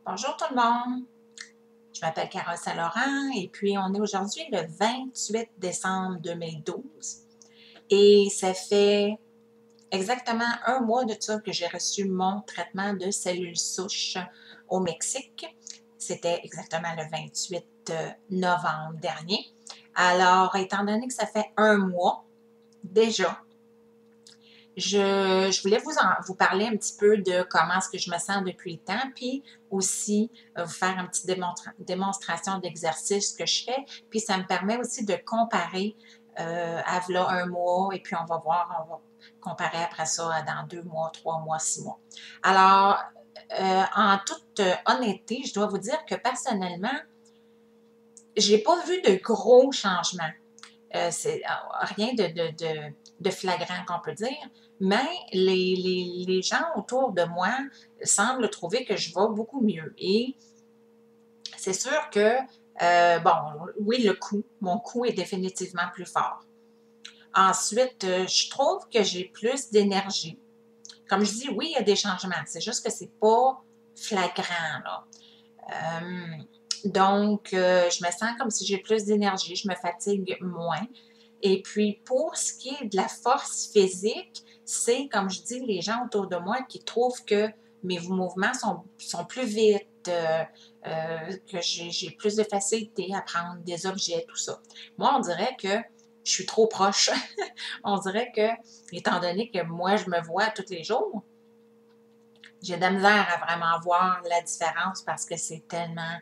Bonjour tout le monde, je m'appelle Carole Saint-Laurent et puis on est aujourd'hui le 28 décembre 2012 et ça fait exactement un mois de ça que j'ai reçu mon traitement de cellules souches au Mexique. C'était exactement le 28 novembre dernier. Alors, étant donné que ça fait un mois déjà, je voulais vous parler un petit peu de comment est-ce que je me sens depuis le temps, puis aussi vous faire une petite démonstration d'exercice que je fais, puis ça me permet aussi de comparer à voilà un mois, et puis on va voir, on va comparer après ça dans 2 mois, 3 mois, 6 mois. Alors, en toute honnêteté, je dois vous dire que personnellement, j'ai pas vu de gros changements. C'est rien de flagrant qu'on peut dire, mais les gens autour de moi semblent trouver que je vais beaucoup mieux. Et c'est sûr que, bon, oui, mon cou est définitivement plus fort. Ensuite, je trouve que j'ai plus d'énergie. Comme je dis, oui, il y a des changements, c'est juste que c'est pas flagrant, là. Donc, je me sens comme si j'ai plus d'énergie, je me fatigue moins. Et puis, pour ce qui est de la force physique, c'est, comme je dis, les gens autour de moi qui trouvent que mes mouvements sont plus vite, que j'ai plus de facilité à prendre des objets, tout ça. Moi, on dirait que je suis trop proche. On dirait que, étant donné que moi, je me vois tous les jours, j'ai de la misère à vraiment voir la différence parce que c'est tellement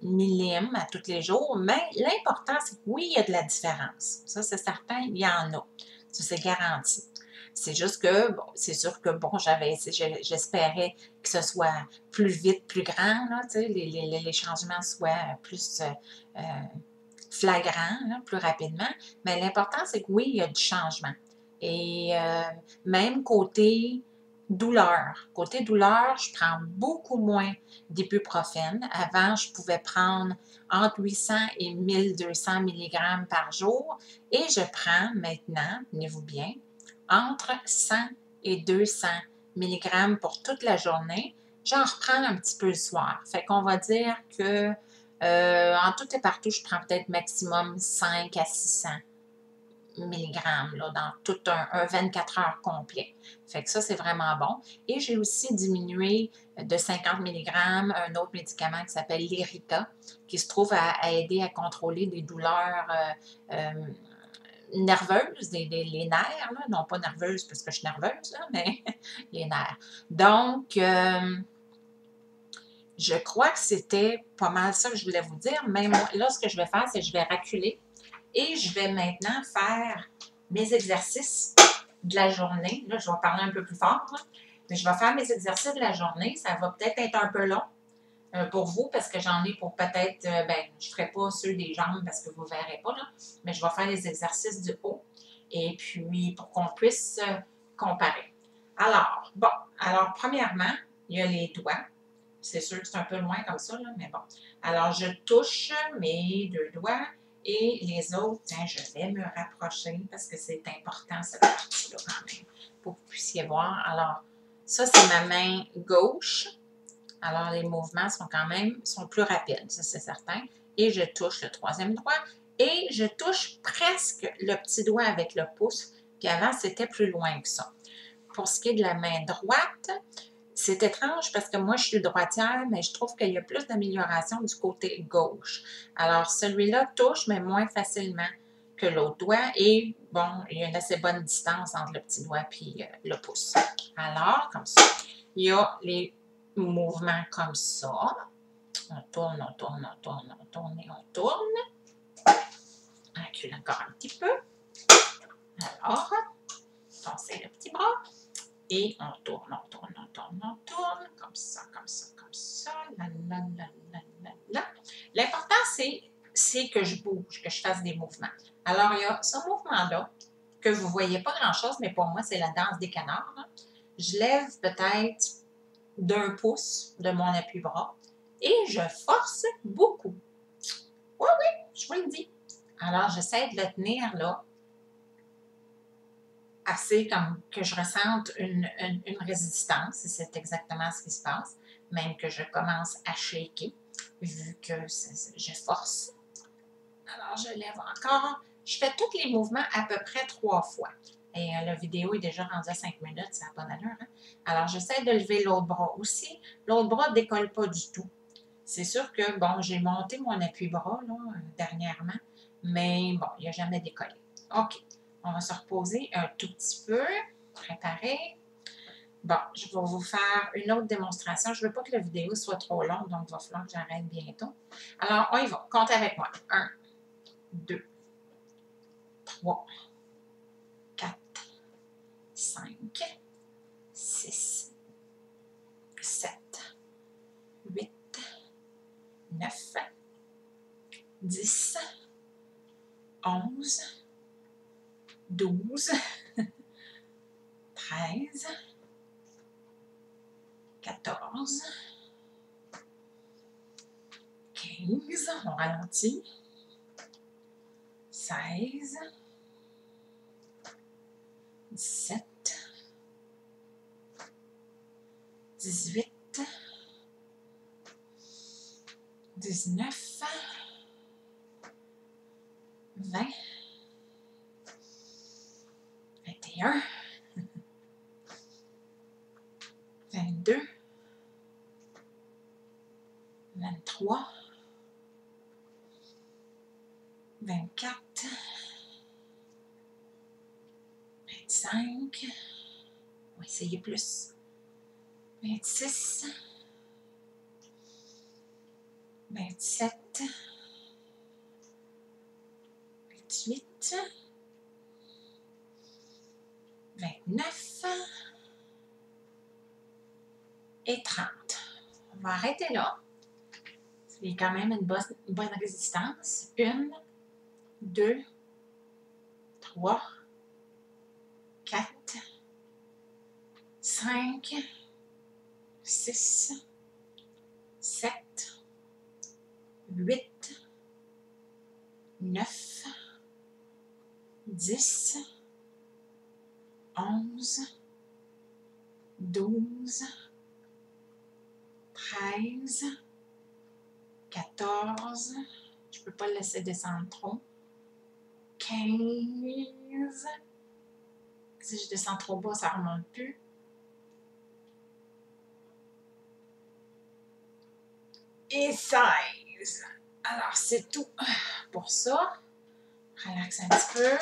millime à tous les jours. Mais l'important, c'est que oui, il y a de la différence. Ça, c'est certain, il y en a. Ça, c'est garanti. C'est juste que, bon, c'est sûr que, bon, j'espérais que ce soit plus vite, plus grand, là, tu sais, les changements soient plus flagrants, là, plus rapidement. Mais l'important, c'est que oui, il y a du changement. Et même côté douleur, je prends beaucoup moins d'ibuprofène. Avant, je pouvais prendre entre 800 et 1200 mg par jour et je prends maintenant, tenez-vous bien, entre 100 et 200 mg pour toute la journée. J'en reprends un petit peu le soir. Fait qu'on va dire que en tout et partout, je prends peut-être maximum 5 à 600 milligrammes là, dans tout un 24 heures complet. Fait que ça, c'est vraiment bon. Et j'ai aussi diminué de 50 milligrammes un autre médicament qui s'appelle l'Erica, qui se trouve à aider à contrôler des douleurs nerveuses, les nerfs, là, non pas nerveuses parce que je suis nerveuse, là, mais les nerfs. Donc, je crois que c'était pas mal ça que je voulais vous dire, mais moi, là, ce que je vais faire, c'est que je vais reculer et je vais maintenant faire mes exercices de la journée. Là, je vais parler un peu plus fort, là, mais je vais faire mes exercices de la journée. Ça va peut-être être un peu long pour vous parce que j'en ai pour peut-être, ben, je ne ferai pas ceux des jambes parce que vous ne verrez pas, là, mais je vais faire les exercices du haut et puis pour qu'on puisse comparer. Alors, bon, alors premièrement, il y a les doigts. C'est sûr que c'est un peu loin comme ça, là, mais bon. Alors, je touche mes 2 doigts et les autres, tiens, je vais me rapprocher parce que c'est important, cette partie-là, quand même, pour que vous puissiez voir. Alors, ça, c'est ma main gauche. Alors, les mouvements sont plus rapides, ça, c'est certain. Et je touche le troisième doigt et je touche presque le petit doigt avec le pouce. Puis avant, c'était plus loin que ça. Pour ce qui est de la main droite, c'est étrange parce que moi, je suis droitière, mais je trouve qu'il y a plus d'amélioration du côté gauche. Alors, celui-là touche, mais moins facilement que l'autre doigt. Et bon, il y a une assez bonne distance entre le petit doigt et le pouce. Alors, comme ça, il y a les mouvements comme ça. On tourne, on tourne, on tourne, on tourne et on tourne. On recule encore un petit peu. Alors, tonsez le petit bras. Et on tourne, on tourne, on tourne, on tourne, comme ça, comme ça, comme ça, là, là, là, là, là, là. L'important, c'est que je bouge, que je fasse des mouvements. Alors, il y a ce mouvement-là, que vous ne voyez pas grand-chose, mais pour moi, c'est la danse des canards, là. Je lève peut-être d'1 pouce de mon appui-bras et je force beaucoup. Oui, oui, je vous le dis. Alors, j'essaie de le tenir là, assez comme que je ressente une résistance, et c'est exactement ce qui se passe. même que je commence à shaker, vu que je force. Alors, je lève encore. Je fais tous les mouvements à peu près 3 fois. Et la vidéo est déjà rendue à 5 minutes, ça n'a pas d'allure. Hein? Alors, j'essaie de lever l'autre bras aussi. L'autre bras ne décolle pas du tout. C'est sûr que, bon, j'ai monté mon appui-bras là, dernièrement, mais bon, il n'a jamais décollé. OK, on va se reposer un tout petit peu, préparer. Bon, je vais vous faire une autre démonstration. Je ne veux pas que la vidéo soit trop longue, donc il va falloir que j'arrête bientôt. Alors, on y va. Comptez avec moi. 1, 2, 3, 4, 5, 6, 7, 8, 9, 10, 11, 12, 13, 14, 15, on ralentit, 16, 17, 18, 19, 20, 21, 22, 23, 24, 25, on va essayer plus, 26, 27, 28, 29 et 30. On va arrêter là. C'est quand même une bonne résistance. 1, 2, 3, 4, 5, 6, 7, 8, 9, 10, 11, 12, 13, 14, je ne peux pas le laisser descendre trop, 15, si je descends trop bas, ça ne remonte plus, et 16. Alors, c'est tout pour ça. Relaxe un petit peu.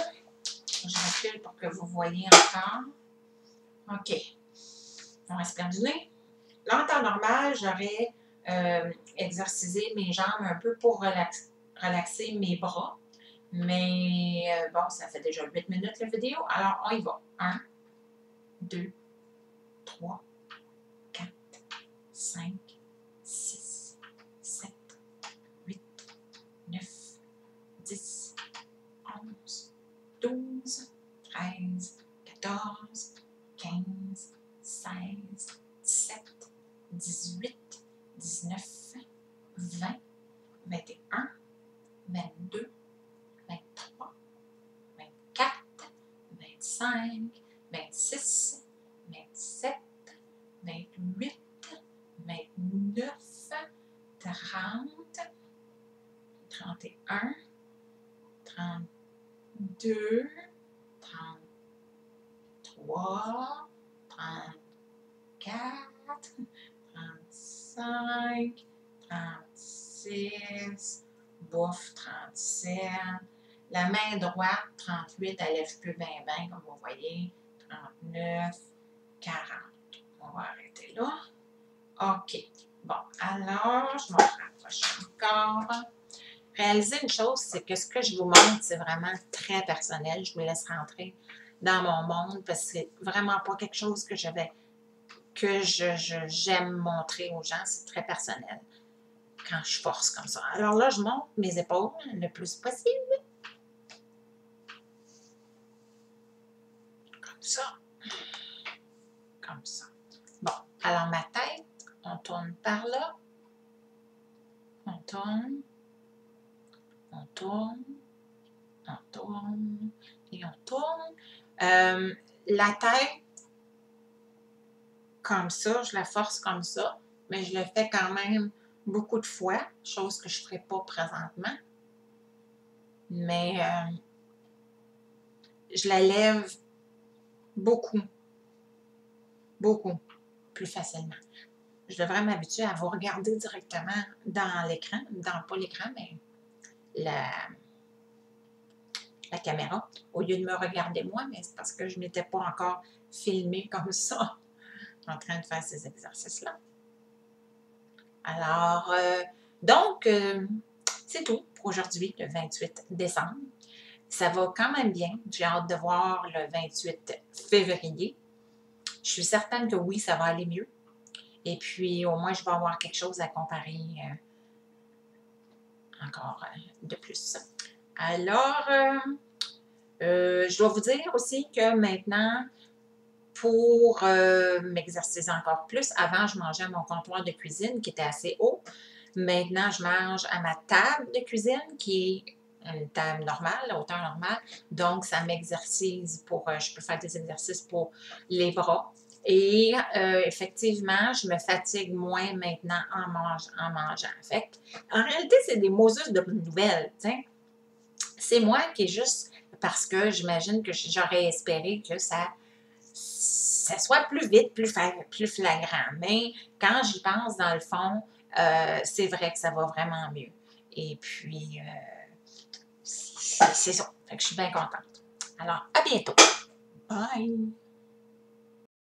Je recule pour que vous voyez encore. OK. On respire du nez. Là, en temps normal, j'aurais exercisé mes jambes un peu pour relaxer mes bras. Mais bon, ça fait déjà 8 minutes la vidéo. Alors, on y va. 1, 2, 3, 4, 5, 6, 7, 8, 9, 10, 11, 12, 13, 14, 15, 16, 17, 18, 19, 20, 21, 22, 23, 24, 25, 26, 27, 28, 29, 30, 31, 32, 33, 34, 35, 36, bouf, 37. La main droite, 38, elle lève plus bien, comme vous voyez. 39, 40. On va arrêter là. OK. Bon, alors, je vais me rapprocher encore. Réaliser une chose, c'est que ce que je vous montre, c'est vraiment très personnel. Je vous laisse rentrer dans mon monde parce que c'est vraiment pas quelque chose que j'aime montrer aux gens. C'est très personnel quand je force comme ça. Alors là, je monte mes épaules le plus possible. Comme ça. Comme ça. Bon, alors ma tête, on tourne par là. On tourne. On tourne. On tourne. Et on tourne. La tête, comme ça, je la force comme ça. mais je le fais quand même beaucoup de fois, chose que je ne ferai pas présentement. Mais je la lève beaucoup, beaucoup plus facilement. Je devrais m'habituer à vous regarder directement dans l'écran, pas l'écran, mais la caméra, au lieu de me regarder moi, mais c'est parce que je n'étais pas encore filmée comme ça, en train de faire ces exercices-là. Alors, c'est tout pour aujourd'hui, le 28 décembre. Ça va quand même bien. J'ai hâte de voir le 28 février. Je suis certaine que oui, ça va aller mieux. Et puis, au moins, je vais avoir quelque chose à comparer encore de plus. Alors, je dois vous dire aussi que maintenant, pour m'exercer encore plus, avant, je mangeais à mon comptoir de cuisine qui était assez haut. Maintenant, je mange à ma table de cuisine qui est une table normale, la hauteur normale. Donc, ça m'exercise je peux faire des exercices pour les bras. Et effectivement, je me fatigue moins maintenant en mangeant. Fait en réalité, c'est des Moses de nouvelles. T'sais. C'est moi qui est juste parce que j'imagine que j'aurais espéré que ça soit plus vite, plus flagrant. Mais quand j'y pense, dans le fond, c'est vrai que ça va vraiment mieux. Et puis, c'est ça. Fait que je suis bien contente. Alors, à bientôt. Bye!